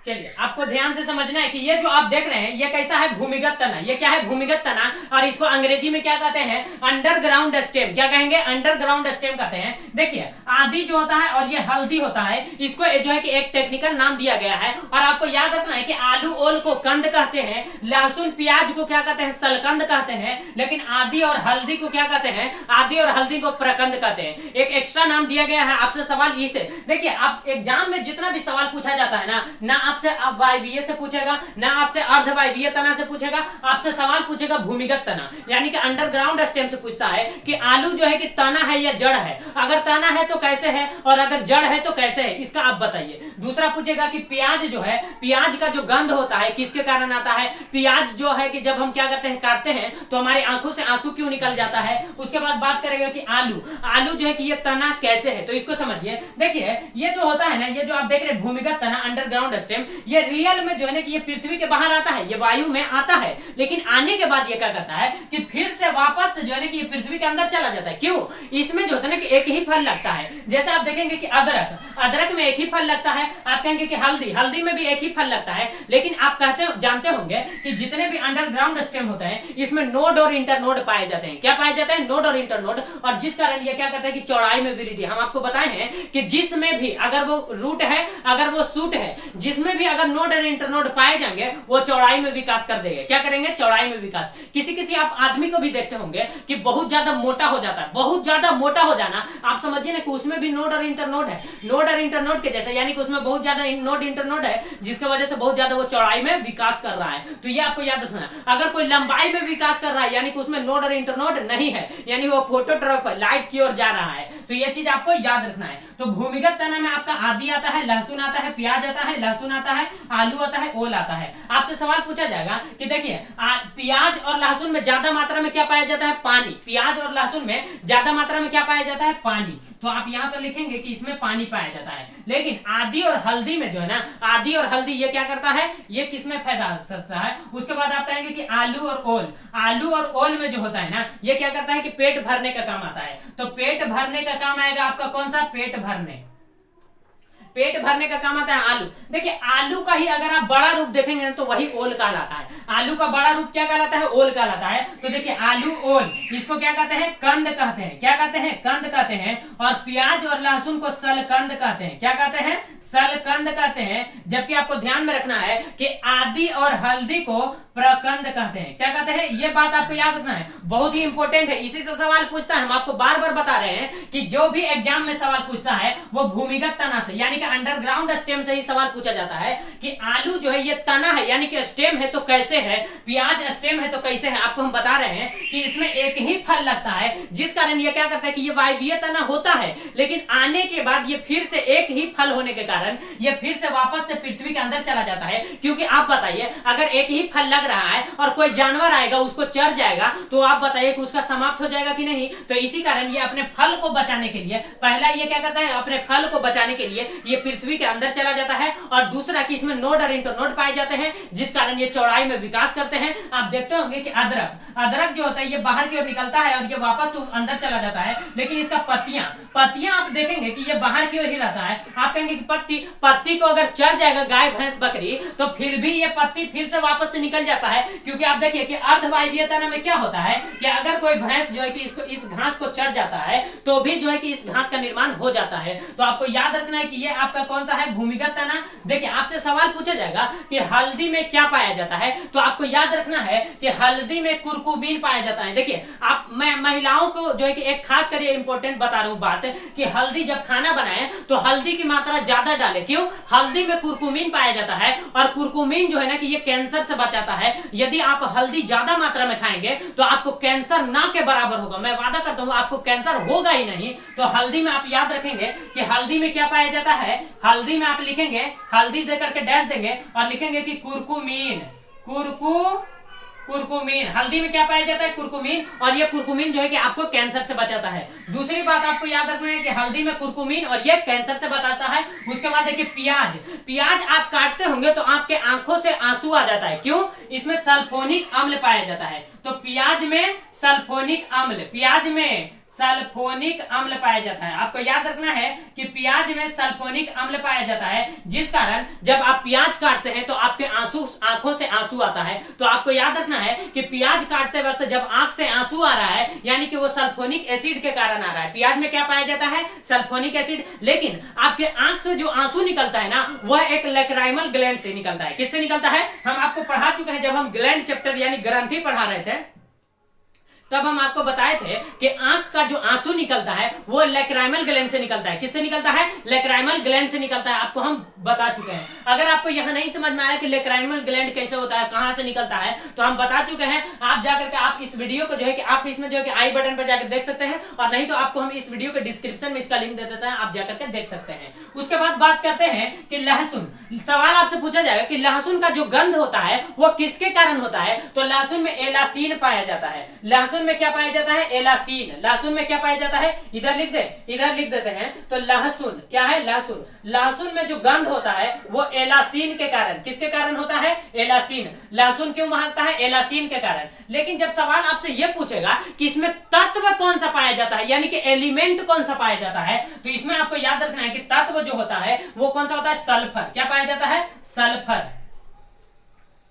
चलिए आपको ध्यान से समझना है कि ये जो आप देख रहे हैं ये कैसा है, भूमिगत तना। ये क्या है, भूमिगत तना, और इसको अंग्रेजी में क्या कहते हैं, अंडरग्राउंड स्टेम। क्या कहेंगे, अंडरग्राउंड स्टेम कहते हैं। देखिए आदि जो होता है और ये हल्दी होता है, इसको जो है कि एक टेक्निकल नाम दिया गया है। और आपको याद रखना है कि आलू ओल को कंद कहते हैं, लहसुन प्याज को क्या कहते हैं, सलकंद कहते हैं, लेकिन आदि और हल्दी को क्या कहते हैं, आदि और हल्दी को प्रकंद कहते हैं। एक एक्स्ट्रा नाम दिया गया है। आपसे सवाल इसे देखिए, आप एग्जाम में जितना भी सवाल पूछा जाता है ना आपसे आप वायवीय से पूछेगा, ना आपसे अर्धवायवीय तना से पूछेगा, आपसे सवाल पूछेगा भूमिगत तना यानी कि अंडरग्राउंड स्टेम से पूछता है कि आलू जो है कि तना है या जड़ है, अगर तना है तो कैसे है और अगर जड़ है तो कैसे है, इसका आप बताइए। दूसरा पूछेगा कि प्याज जो है, प्याज का जो गंध होता है किसके कारण आता है, प्याज जो है कि जब हम क्या करते हैं, काटते हैं तो हमारी आंखों से आंसू क्यों निकल जाता है। उसके बाद बात करेगा कि आलू, आलू जो है कि ये तना कैसे है, तो इसको समझिए। देखिए ये जो होता है ना, ये जो आप देख रहे हैं भूमिगत तना अंडरग्राउंड स्टेम, ये रियल में जो है ना कि ये पृथ्वी के बाहर आता है, ये वायु में आता है, लेकिन आने के बाद ये क्या करता है कि फिर से वापस जो है ना कि ये पृथ्वी के अंदर चला जाता है। क्यों, इसमें जो होता है ना कि एक ही फल लगता है। जैसे आप देखेंगे कि अदरक, अदरक में एक ही फल लगता है। आप कहेंगे कि हल्दी, हल्दी में भी एक ही फल लगता है। लेकिन आप जानते होंगे कि जितने भी अंडरग्राउंड स्टेम होते हैं इसमें नोड और इंटरनोड पाए जाते हैं। क्या पाए जाते हैं, नोड और इंटरनोड। और जिस कारण ये क्या करता है कि चौड़ाई में वृद्धि। हम आपको बताए हैं कि जिसमें भी अगर वो रूट है, अगर वो सूट है, जिसमें भी अगर नोड और इंटरनोड पाए जाएंगे वो चौड़ाई में विकास कर देंगे। क्या करेंगे, चौड़ाई में विकास। किसी किसी आप आदमी को भी देखते होंगे कि बहुत ज्यादा मोटा हो जाता है। बहुत ज्यादा मोटा हो जाना आप समझिए ना कि उसमें भी नोड और इंटरनोड है, नोड और इंटरनोड के जैसे, यानी कि उसमें बहुत ज्यादा नोड इंटरनोड है जिसकी वजह से बहुत ज्यादा वो चौड़ाई में विकास कर रहा है। तो ये आपको याद रखना है। अगर कोई लंबाई में विकास कर रहा है यानी कि उसमें नोड और इंटरनोड नहीं है, यानी वो फोटोट्रॉप लाइट की ओर जा रहा है, तो ये चीज आपको याद रखना है। तो भूमिगत तना में आपका आदि आता है, लहसुन आता है, प्याज आता है, लहसुन आता है, आलू आता है, ओल आता है। आपसे सवाल पूछा जाएगा कि देखिए प्याज और लहसुन में ज्यादा मात्रा में क्या पाया जाता है, पानी। प्याज और लहसुन में ज्यादा मात्रा में क्या पाया जाता है, पानी। तो आप यहाँ पर लिखेंगे कि इसमें पानी पाया जाता है। लेकिन आदि और हल्दी में जो है ना, आदि और हल्दी ये क्या करता है, ये किसमें फायदा करता है। उसके बाद आप कहेंगे कि आलू और ओल, आलू और ओल में जो होता है ना ये क्या करता है कि पेट भरने का काम आता है। तो पेट भरने का काम आएगा आपका कौन सा, पेट भरने, पेट भरने का काम आता है आलू। देखिए आलू का ही अगर आप बड़ा रूप देखेंगे तो वही ओल कहलाता है। आलू का बड़ा रूप क्या कहलाता है, ओल कहलाता है। तो देखिए आलू ओल, इसको क्या कहते हैं, कंद कहते हैं। क्या कहते हैं, कंद कहते हैं। और प्याज और लहसुन को सलकंद कहते हैं। क्या कहते हैं, सलकंद कहते हैं। जबकि आपको ध्यान में रखना है कि आदि और हल्दी को प्रकंद कहते हैं। क्या कहते हैं, ये बात आपको याद रखना है, बहुत ही इंपॉर्टेंट है। इसी से सवाल पूछता है। हम आपको बार बार बता रहे हैं कि जो भी एग्जाम में सवाल पूछता है वो भूमिगत तना से यानी कि अंडरग्राउंड स्टेम से ही सवाल पूछा जाता है कि आलू जो है ये तना है यानी कि स्टेम है तो कैसे है, प्याज स्टेम है तो कैसे है। आपको हम बता रहे हैं कि इसमें एक ही फल लगता है, जिस कारण ये क्या करता है कि ये वायवीय तना होता है, लेकिन आने के बाद ये फिर से एक ही फल होने के कारण ये फिर से वापस से पृथ्वी के अंदर चला जाता है। क्योंकि आप बताइए अगर एक ही फल लग रहा है और कोई जानवर आएगा उसको चढ़ जाएगा तो आप बताइए कि उसका समाप्त हो जाएगा कि नहीं। तो इसी कारण ये अपने फल को बचाने के लिए, पहला ये क्या करता है, अपने फल को बचाने के लिए ये पृथ्वी के अंदर चला जाता है। और दूसरा कि इसमें नोड और इंटरनोड पाए जाते हैं जिस कारण ये चौड़ाई में विकास करते हैं। आप देखते होंगे कि अदरक, अदरक जो होता है ये बाहर की ओर निकलता है और ये वापस अंदर चला जाता है, लेकिन इसका पत्तियां, पत्तियां आप देखेंगे कि ये बाहर की ओर ही रहता है। आप कहेंगे कि पत्ती को अगर चढ़ जाएगा गाय भैंस बकरी तो फिर भी ये पत्ती फिर से वापस से निकल जाता है। क्योंकि आप देखिए कि अर्धवायवीय तना में क्या होता है कि अगर कोई भैंस जो है कि इसको इस घास को चढ़ जाता है तो भी जो है कि इस घास का निर्माण हो जाता है। तो आपको याद रखना है कि ये आपका कौन सा है, भूमिगत तना। देखिए आपसे सवाल पूछा जाएगा कि हल्दी में क्या पाया जाता है, तो आपको याद रखना है कि हल्दी में कुरकुमीन पाया जाता है। देखिए आप, मैं महिलाओं को जो है कि एक खास कर इंपॉर्टेंट बता रहा हूं बात कि हल्दी जब खाना बनाए तो हल्दी की मात्रा ज्यादा डाले। क्यों, हल्दी में कुरकुमीन पाया जाता है और कुरकुमीन जो है ना कि ये कैंसर से बचाता है। यदि आप हल्दी ज्यादा मात्रा में खाएंगे तो आपको कैंसर ना के बराबर होगा। मैं वादा करता हूं आपको कैंसर होगा ही नहीं। तो हल्दी में आप याद रखेंगे कि हल्दी में क्या पाया जाता है, हल्दी में आप लिखेंगे, हल्दी देकर के डैश देंगे और लिखेंगे कि कुरकुमीन, कुरकुमीन। हल्दी में क्या पाया जाता है, कुरकुमीन। और ये कुरकुमीन जो है कि आपको कैंसर से बचाता है। दूसरी बात आपको याद रखना है कि हल्दी में कुरकुमीन और ये कैंसर से बचाता है। उसके बाद देखिए प्याज, प्याज आप काटते होंगे तो आपके आंखों से आंसू आ जाता है। क्यों? इसमें सल्फोनिक अम्ल पाया जाता है। तो प्याज में सल्फोनिक अम्ल, प्याज में सल्फोनिक अम्ल पाया जाता है। आपको याद रखना है कि प्याज में सल्फोनिक अम्ल पाया जाता है, जिस कारण जब आप प्याज काटते हैं तो आपके आंखों से आंसू आता है। तो आपको याद रखना है कि प्याज काटते वक्त जब आंख से आंसू आ रहा है यानी कि वो सल्फोनिक एसिड के कारण आ रहा है। प्याज में क्या पाया जाता है? Sulphonic acid. लेकिन आपके आंख से जो आंसू निकलता है ना, वह एक लैक्राइमल ग्लैंड से निकलता है। किससे निकलता है? हम आपको पढ़ा चुके हैं जब हम ग्लैंड चैप्टर यानी ग्रंथि पढ़ा रहे थे, तब हम आपको बताए थे कि आंख का जो आंसू निकलता है वो लैक्राइमल ग्लैंड से निकलता है। किससे निकलता है? लैक्राइमल ग्लैंड से निकलता है। आपको हम बता चुके हैं। अगर आपको यह नहीं समझ में आया कि लैक्राइमल ग्लैंड कैसे होता है, कहां से निकलता है, तो हम बता चुके हैं। आप जाकर के आप इस वीडियो को जो है कि आप इसमें जो है कि आई बटन पर जाकर देख सकते हैं, और नहीं तो आपको हम इस वीडियो के डिस्क्रिप्शन में इसका लिंक दे देते हैं, आप जाकर के देख सकते हैं। उसके बाद बात करते हैं कि लहसुन। सवाल आपसे पूछा जाएगा कि लहसुन का जो गंध होता है वो किसके कारण होता है? तो लहसुन में एलासीन पाया जाता है। लहसुन में क्या पाया जाता है? एलासीन। लहसुन में क्या पाया जाता है? इधर लिख दे, इधर लिख देते हैं। तो लहसुन क्या है? लहसुन। लहसुन में जो गंध होता है वो एलासीन के कारण। किसके कारण होता है? एलासीन। लहसुन क्यों महकता है? एलासीन के कारण। लेकिन जब सवाल आपसे यह पूछेगा कि इसमें तत्व कौन सा पाया जाता है, यानी कि एलिमेंट कौन सा पाया जाता है, तो इसमें आपको याद रखना है कि तत्व जो होता है वो कौन सा होता है? सल्फर। क्या पाया जाता है? सल्फर।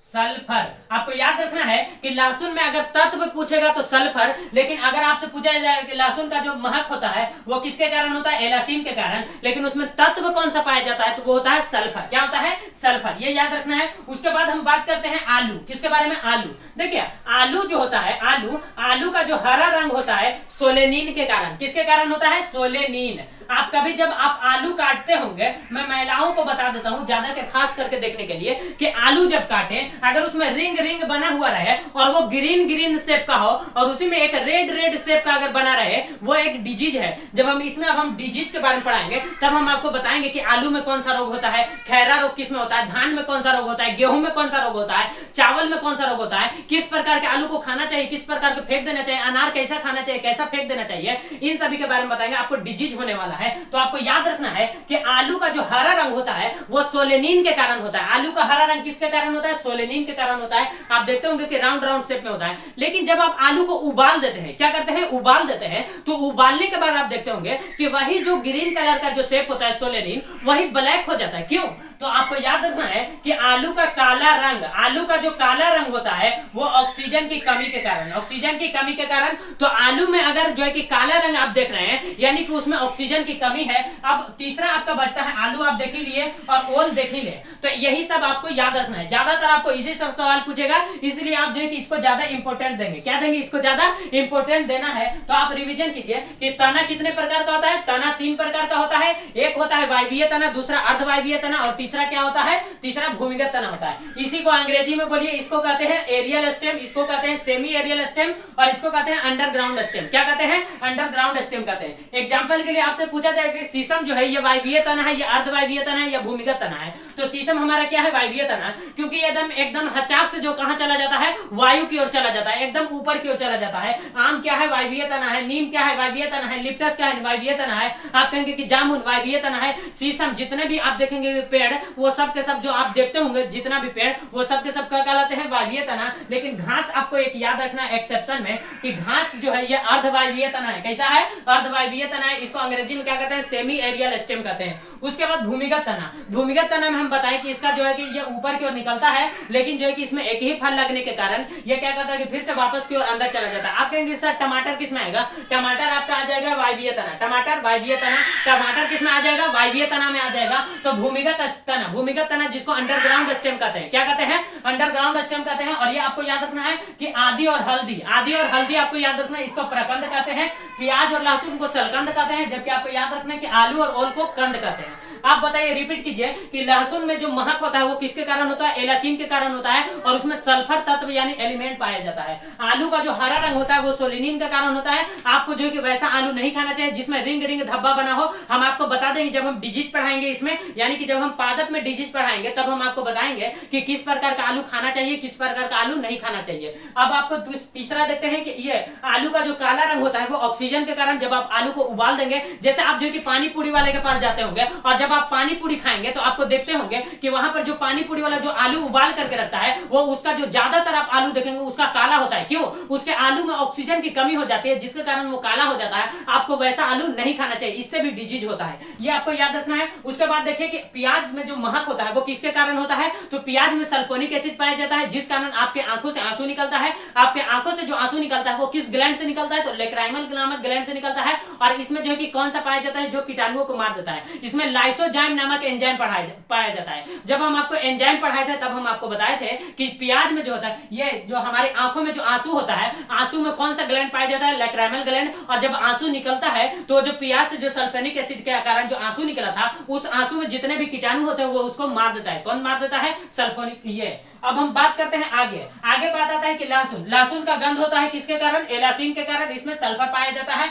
सल्फर। आपको याद रखना है कि लहसुन में अगर तत्व पूछेगा तो सल्फर, लेकिन अगर आपसे पूछा जाए कि लहसुन का जो महक होता है वो किसके कारण होता है? एलासीन के कारण। लेकिन उसमें तत्व कौन सा पाया जाता है? तो वो होता है सल्फर। क्या होता है? सल्फर। ये याद रखना है। उसके बाद हम बात करते हैं आलू। किसके बारे में? आलू। देखिए आलू जो होता है, आलू का जो हरा रंग होता है सोलेनिन के कारण। किसके कारण होता है? सोलेनिन। आप कभी जब आप आलू काटते होंगे, मैं महिलाओं को बता देता हूं ज्यादा के खास करके देखने के लिए, कि आलू जब काटे अगर उसमें रिंग रिंग बना हुआ रहे और वो ग्रीन ग्रीन शेप का हो और उसी में एक रेड रेड शेप का अगर बना रहे, वो एक डिजीज है। जब हम इसमें अब हम डिजीज के बारे में पढ़ाएंगे तब हम आपको बताएंगे कि आलू में कौन सा रोग होता है, खैरा रोग किस में होता है, धान में कौन सा रोग होता है, गेहूं में कौन सा रोग होता है, चावल में कौन सा रोग होता है, किस प्रकार के आलू को खाना चाहिए, किस प्रकार के फेंक देना चाहिए, अनार कैसा खाना चाहिए, कैसा फेंक देना चाहिए, इन सभी के बारे में बताएंगे। आपको डिजीज होने वाला है। तो आपको याद रखना है कि आलू का जो हरा रंग होता है वो सोलेनिन के कारण होता है। आलू का हरा रंग किसके कारण होता है? सोलेनिन के कारण होता है। आप देखते होंगे कि राउंड राउंड शेप में होता है। लेकिन जब आप आलू को उबाल देते हैं, क्या करते हैं? उबाल देते हैं। तो उबालने के बाद आप देखते होंगे कि वही जो ग्रीन कलर का जो शेप होता है सोलेनिन, वही ब्लैक हो जाता है। क्यों? तो आपको याद रखना है कि आलू का काला रंग, आलू का जो काला रंग होता है वो ऑक्सीजन की कमी के कारण, ऑक्सीजन की कमी के कारण। तो आलू में अगर जो है कि काला रंग आप देख रहे हैं यानी कि उसमें ऑक्सीजन की कमी है। अब तीसरा आपका बचता है आलू, आप देख ही लिए, और ओल देख ही ले। तो यही सब आपको याद रखना है। ज्यादातर आपको इसी सब सवाल पूछेगा, इसलिए आप जो है कि इसको ज्यादा इंपॉर्टेंट देंगे। क्या देंगे? इसको ज्यादा इंपॉर्टेंट देना है। तो आप रिवीजन कीजिए कि तना कितने प्रकार का होता है? तना 3 प्रकार का होता है। एक होता है वायवीय तना, दूसरा अर्धवायवीय तना, और तीसरा क्या होता है? तीसरा भूमिगत तना होता है। इसी को अंग्रेजी में बोलिए, इसको कहते हैं एरियल स्टेम, इसको कहते हैं सेमी एरियल स्टेम, और इसको कहते हैं अंडरग्राउंड स्टेम। क्या कहते हैं? अंडरग्राउंड स्टेम कहते हैं। एग्जांपल के लिए आपसे पूछा जाए कि शीशम जो है ये वायवीय तना है, ये अर्धवायवीय तना है, या भूमिगत तना है? तो शीशम हमारा क्या है? वायवीय तना, क्योंकि एकदम हचाक से जो कहां चला जाता है? वायु की ओर चला जाता है, एकदम ऊपर की ओर चला जाता है। आम क्या है? वायवीय तना है। नीम क्या है? वायवीय तना है। लिप्टस क्या है? वायवीय तना है। आप कहेंगे कि जामुन वायवीय तना है। शीशम, जितने भी आप देखेंगे पेड़, वो सब के सब जो आप देखते होंगे जितना भी पेड़, वो सब के सब क्या कहलाते हैं? वायवीय तना। लेकिन घास आपको एक याद रखना एक्सेप्शन में, कि घास जो है ये अर्धवायवीय तना है। कैसा है? अर्धवायवीय तना है। इसको अंग्रेजी में क्या कहते हैं? सेमी एरियल स्टेम कहते हैं। उसके बाद भूमिगत तना। भूमिगत तना में हम बताएं कि इसका जो है कि ये ऊपर की ओर निकलता है, लेकिन जो है कि इसमें एक ही फल लगने के कारण ये क्या करता है कि फिर से वापस की ओर अंदर चला जाता है। आप कहेंगे सर टमाटर किसमें आएगा? टमाटर आपका आ जाएगा वायवीय तना। टमाटर वायवीय तना। टमाटर किसमें आ जाएगा? वायवीय तना में आ जाएगा। तो भूमिगत तना, भूमिगत तना जिसको अंडरग्राउंड स्टेम कहते हैं। क्या कहते हैं? अंडरग्राउंड स्टेम कहते हैं। और ये आपको याद रखना है कि आदि और हल्दी, आदि और हल्दी आपको याद रखना है, इसको प्रकंद कहते हैं। प्याज और लहसुन को सलकंद कहते हैं, जबकि आपको याद रखना है कि आलू और ओल को कंद कहते हैं। आप बताइए, रिपीट कीजिए कि लहसुन में जो महक होता है वो किसके कारण होता है? एलासीन के कारण होता है, और उसमें सल्फर तत्व यानी एलिमेंट पाया जाता है। आलू का जो हरा रंग होता है वो सोलिनिन के कारण होता है। आपको जो है कि वैसा आलू नहीं खाना चाहिए जिसमें रिंग रिंग धब्बा बना हो। हम आपको बता देंगे जब हम डिजीज पढ़ाएंगे इसमें, यानी कि जब हम पादप में डिजीज पढ़ाएंगे तब हम आपको बताएंगे कि किस प्रकार का आलू खाना चाहिए, किस प्रकार का आलू नहीं खाना चाहिए। अब आपको तीसरा देखते हैं कि ये आलू का जो काला रंग होता है वो ऑक्सीजन के कारण, जब आप आलू को उबाल देंगे, जैसे आप जो है कि पानी पूरी वाले के पास जाते होंगे और जब आप पानी पूरी खाएंगे तो आपको देखते होंगे कि वहां पर जो पानी पूरी वाला जो आलू उबाल करके रखता है वो उसका जो ज्यादातर आप आलू देखेंगे उसका काला होता है। क्यों? उसके आलू में ऑक्सीजन की कमी हो जाती है जिसके कारण वो काला हो जाता है। आपको वैसा आलू नहीं खाना चाहिए, इससे भी डिजीज होता है, ये आपको याद रखना है। उसके बाद देखिए कि प्याज में जो महक होता है वो किसके कारण होता है? तो प्याज में सल्फोनिक एसिड पाया जाता है जिस कारण आपके आंखों से आंसू निकलता है। आपके आंखों से जो आंसू निकलता है वो किस ग्लैंड से निकलता है? तो लेक्राइमल नामक ग्लैंड से निकलता है। और इसमें जो है कि कौन सा पाया जाता है जो कीटाणुओं को मार देता है? इसमें लाइसोजाइम नामक एंजाइम पाया जाता है। जब हम आपको एंजाइम पढ़ाए थे तब हम आपको बताए थे कि प्याज में जो होता है, ये जो हमारी आंखों में जो आंसू होता है, आंसू में कौन सा ग्लैंड पाया जाता है? Lacrimal gland. और जब आंसू निकलता है तो जो प्याज से जो सल्फोनिक एसिड के कारण जो आंसू निकला था उस आंसू में जितने भी कीटाणु होते हैं वो उसको मार देता है। कौन मार देता है? सल्फोनिक। ये अब हम बात करते हैं आगे बात आता है कि लहसुन का गंध होता है किसके कारण? एलासिन के कारण। इसमें सल्फर पाया जाता है।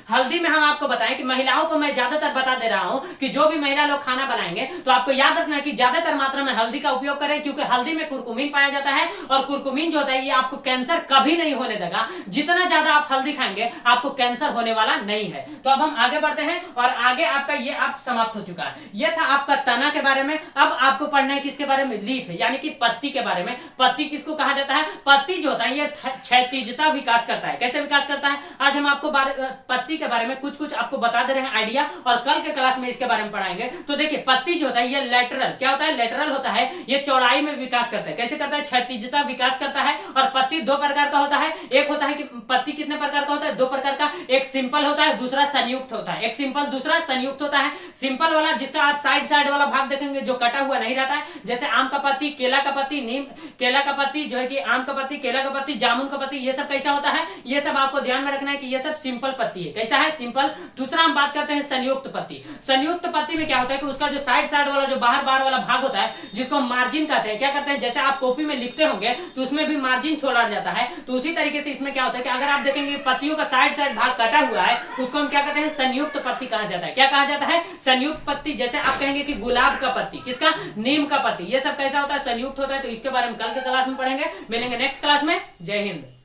हल्दी में हम आपको बताएं कि महिलाओं को मैं ज्यादातर बता दे रहा हूं कि जो भी महिला लोग खाना बनाएंगे तो आपको याद रखना है कि ज्यादातर मात्रा में हल्दी का उपयोग करें क्योंकि हल्दी में कुरकुमीन पाया जाता है और कुरकुमीन जो होता है ये आपको कैंसर कभी नहीं होने देगा। जितना ज्यादा आप हल्दी खाएंगे आपको कैंसर होने वाला नहीं है। तो अब हम आगे बढ़ते हैं और आगे आपका ये आप समाप्त हो चुका है। ये था आपका तना के बारे में। अब आपको पढ़ना है किसके बारे में? लीफ यानी कि पत्ती के बारे में। पत्ती किसको कहा जाता है? पत्ती जो होता है ये क्षैतिजता विकास करता है। कैसे विकास करता है? आज हम आपको पत्ती के बारे में कुछ आपको बता दे रहे हैं आइडिया, और कल के क्लास में इसके बारे में पढ़ाएंगे। तो देखिए पत्ती जो होता है ये लेटरल क्या होता है? लेटरल होता है। ये चौड़ाई में विकास करता है। कैसे करता है? क्षैतिजता विकास करता है। और पत्ती दो प्रकार का होता है। एक होता है कि पत्ती कितने प्रकार का होता है? दो प्रकार का। एक सिंपल होता है, दूसरा संयुक्त होता है। एक सिंपल, दूसरा संयुक्त होता है। सिंपल वाला जिसका आप साइड वाला भाग देखेंगे जो कटा हुआ नहीं रहता है, जैसे आम का पत्ती, केला का पत्ती, केला का पत्ती जो है कि आम का पत्ती, केला का पत्ती, जामुन का पत्ती, ये सब कैसा होता है? ये सब आपको ध्यान में रखना है कि ये सब सिंपल पत्ती है। कैसा है? सिंपल। दूसरा हम बात करते हैं संयुक्त पत्ती। संयुक्त पत्ती में क्या होता है कि उसका जो साइड वाला जो बाहर वाला भाग होता है जिसको मार्जिन कहते हैं। क्या करते हैं? जैसे आप कॉपी में लिखते होंगे तो उसमें भी मार्जिन छोड़ा जाता है, तो उसी तरीके से इसमें क्या होता है कि अगर आप देखेंगे पत्तियों का साइड भाग कटा हुआ है उसको हम क्या कहते हैं? संयुक्त पत्ती कहा जाता है। क्या कहा जाता है? संयुक्त पत्ती। जैसे आप कहेंगे कि गुलाब का पत्ती, किसका? नीम का पत्ती, ये सब कैसा होता है? संयुक्त होता है। तो इसके बारे में कल के क्लास में पढ़ेंगे। मिलेंगे नेक्स्ट क्लास में। जय हिंद।